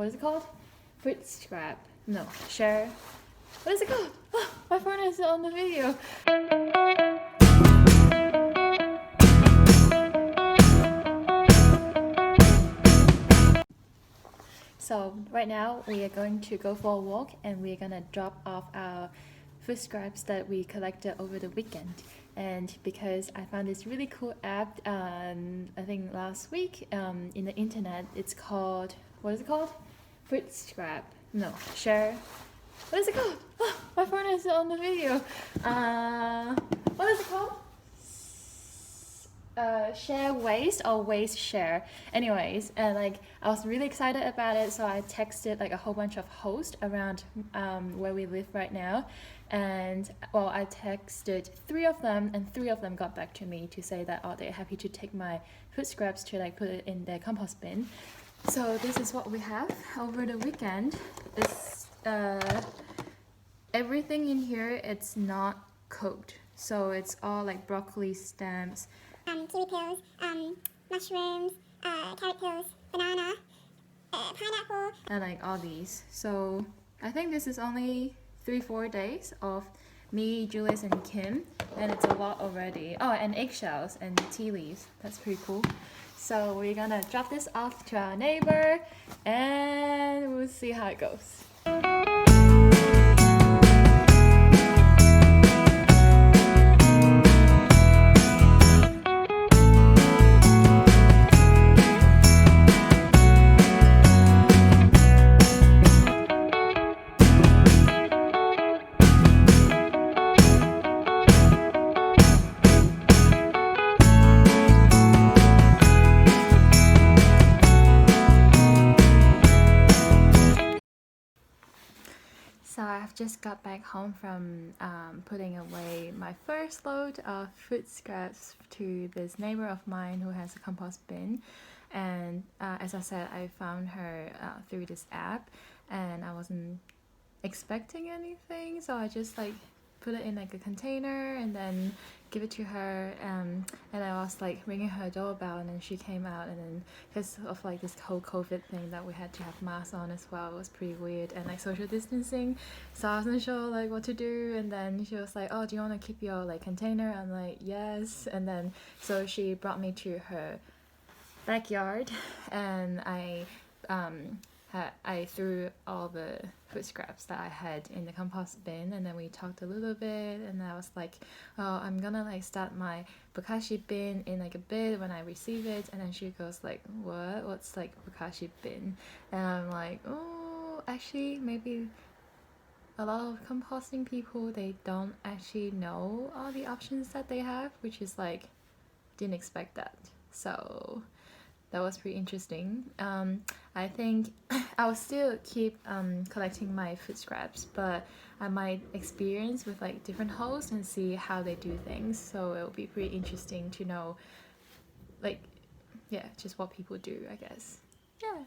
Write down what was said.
what is it called? Food scrap. No, share. What is it called? Oh, my phone is on the video. So right now we are going to go for a walk and we're gonna drop off our food scraps that we collected over the weekend. And because I found this really cool app, I think last week in the internet, it's called, what is it called? Food scrap. No, share. What is it called? Oh, my phone is on the video. What is it called? Share waste or waste share. Anyways, and like I was really excited about it, so I texted like a whole bunch of hosts around where we live right now, and well, I texted 3 of them, and 3 of them got back to me to say that they're happy to take my food scraps to like put it in their compost bin. So this is what we have over the weekend. It's everything in here. It's not cooked, so it's all like broccoli stems. Kiwi peels, mushrooms, carrot peels, banana, pineapple. And like all these. So I think this is only 3-4 days of me, Julius, and Kim, and it's a lot already. Oh, and eggshells and tea leaves. That's pretty cool. So we're gonna drop this off to our neighbor and we'll see how it goes. So I've just got back home from putting away my first load of food scraps to this neighbor of mine who has a compost bin. And as I said, I found her through this app, and I wasn't expecting anything, so I just like put it in like a container and then give it to her, and I was like ringing her doorbell, and then she came out, and then because of like this whole COVID thing that we had to have masks on as well, it was pretty weird, and like social distancing, so I wasn't sure like what to do. And then she was like, oh, do you want to keep your like container? I'm like, yes. And then so she brought me to her backyard, and I threw all the food scraps that I had in the compost bin, and then we talked a little bit, and I was like, oh, I'm gonna like start my bokashi bin in like a bit when I receive it. And then she goes like, what's like bokashi bin? And I'm like, oh, actually maybe a lot of composting people, they don't actually know all the options that they have, which is like, didn't expect that. So that was pretty interesting. I think I will still keep collecting my food scraps, but I might experience with like different hosts and see how they do things. So it will be pretty interesting to know, like, yeah, just what people do, I guess. Yeah.